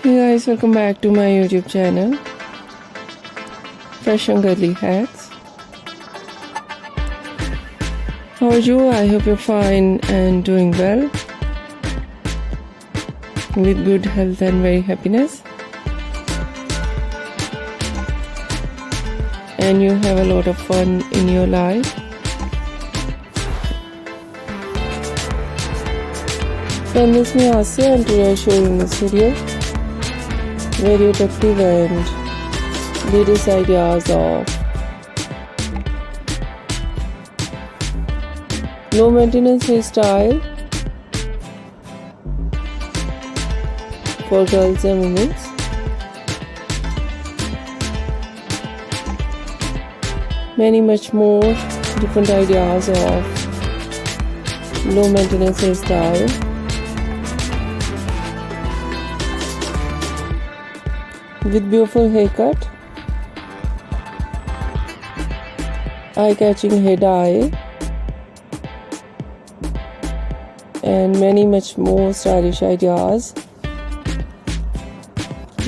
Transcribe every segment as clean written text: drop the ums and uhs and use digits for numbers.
Hey guys, welcome back to my YouTube channel, Fresh and Girly Hacks. How are you? I hope you're fine and doing well, with good health and very happiness, and you have a lot of fun in your life. Trendiest Mesmerizing, and today I show you in this video very attractive and latest ideas of low maintenance hairstyle for girls and women. Many much more different ideas of low maintenance hairstyle with beautiful haircut, eye-catching hair dye, and many much more stylish ideas.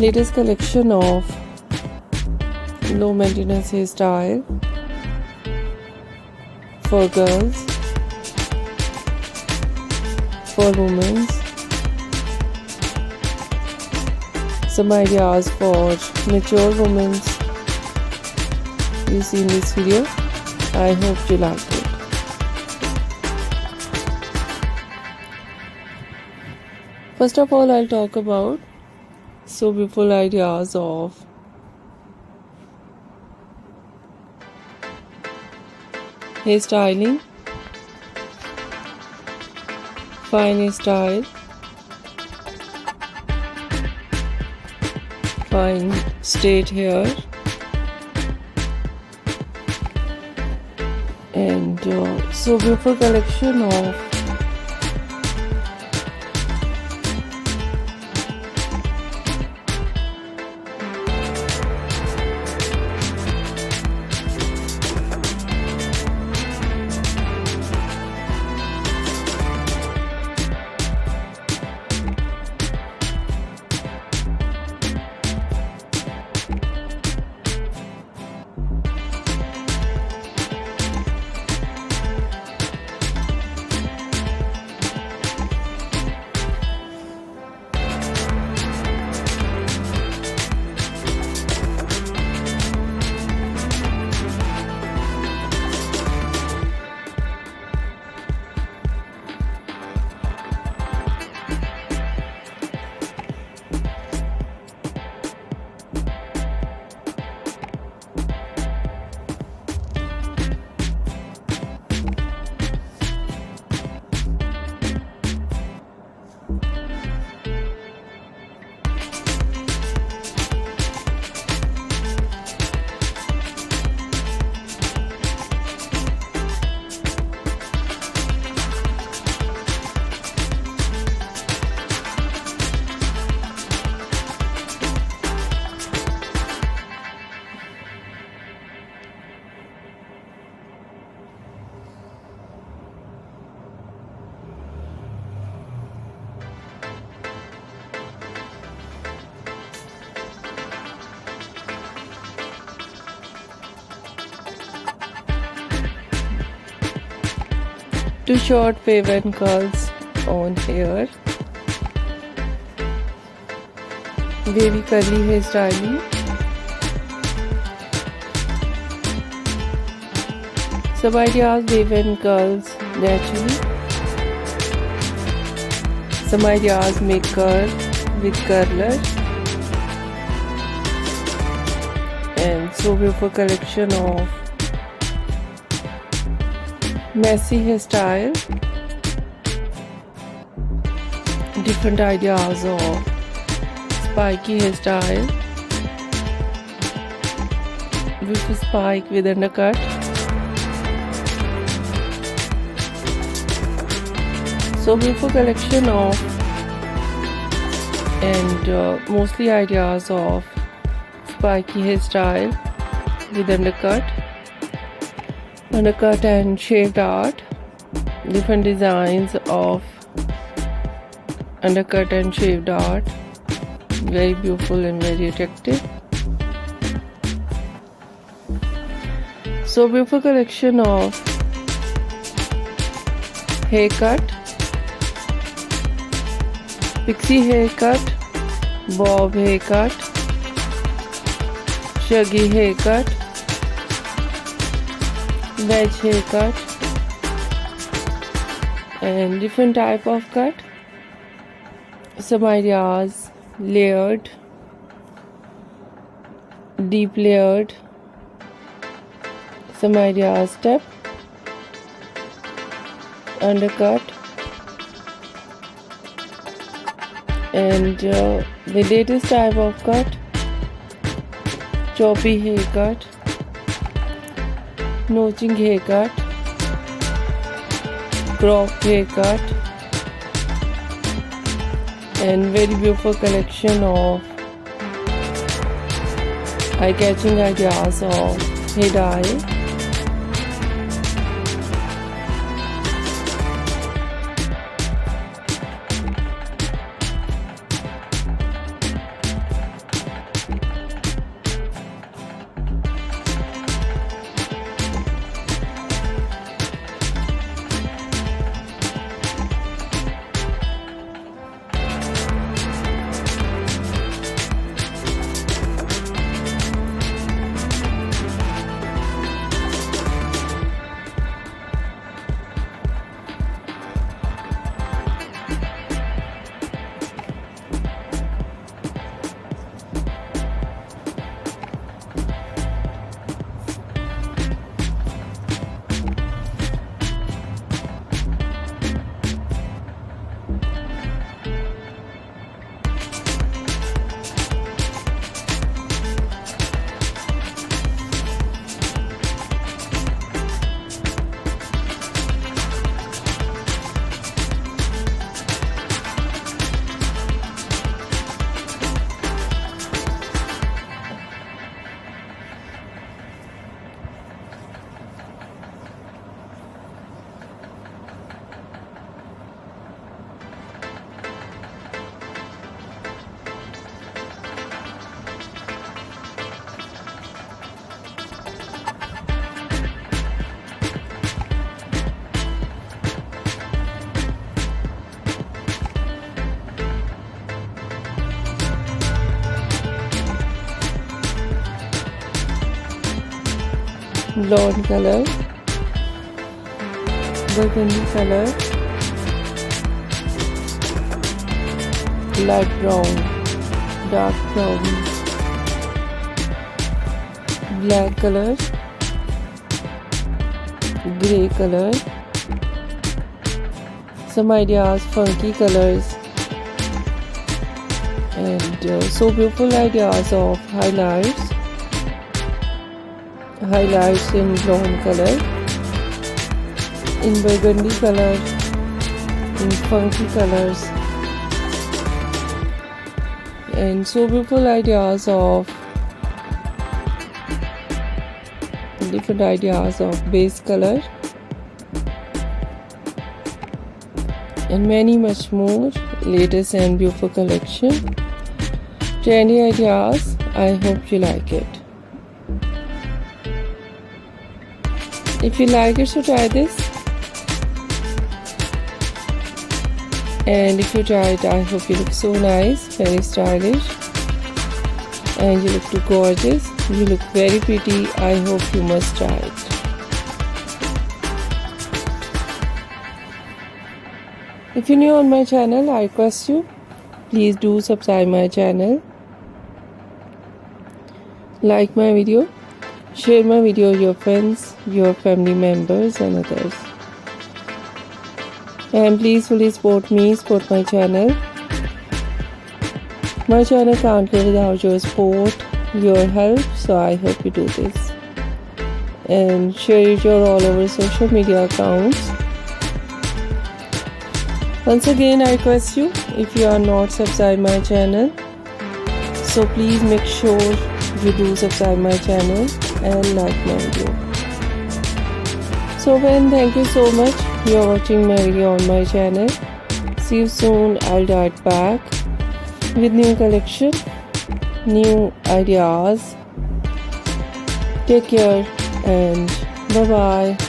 Latest collection of low maintenance hairstyle for girls, for women. Some ideas for mature women you see in this video. I hope you like it. First of all, I'll talk about so beautiful ideas of hairstyling, fine hairstyle, fine straight hair, and so beautiful collection of two short wave and curls on hair, wavy curly hairstyling, some ideas wave and curls naturally, some ideas make curl with curler, and so beautiful collection of messy hairstyle, different ideas of spiky hairstyle with a spike with undercut, so beautiful collection of and mostly ideas of spiky hairstyle with undercut and shaved art, different designs of undercut and shaved art, very beautiful and very attractive. So beautiful collection of haircut, pixie haircut, bob haircut, shaggy haircut, wedge haircut, and different type of cut. Some ideas: layered, deep layered. Some ideas: step, undercut, and the latest type of cut: choppy haircut, notching haircut, crop haircut, and very beautiful collection of eye-catching ideas of hair dye. Blonde color, burgundy color, light brown, dark brown, black color, grey color. Some ideas, funky colors, and so beautiful ideas of highlights in blonde color, in burgundy color, in funky colors, and so beautiful ideas of different ideas of base color, and many much more latest and beautiful collection, trendy ideas. I hope you like it. If you like it, so try this, and if you try it, I hope you look so nice, very stylish, and you look too gorgeous, you look very pretty. I hope you must try it. If you're new on my channel, I request you, please do subscribe my channel, like my video, share my video with your friends, your family members and others. And please fully support me, support my channel. My channel can't go without your support, your help, so I hope you do this. And share it your all over social media accounts. Once again, I request you, if you are not subscribed my channel, so please make sure you do subscribe my channel and like my video. So friends, thank you so much. You are watching my video on my channel. See you soon. I'll do it back. with new collection, new ideas. Take care and bye bye.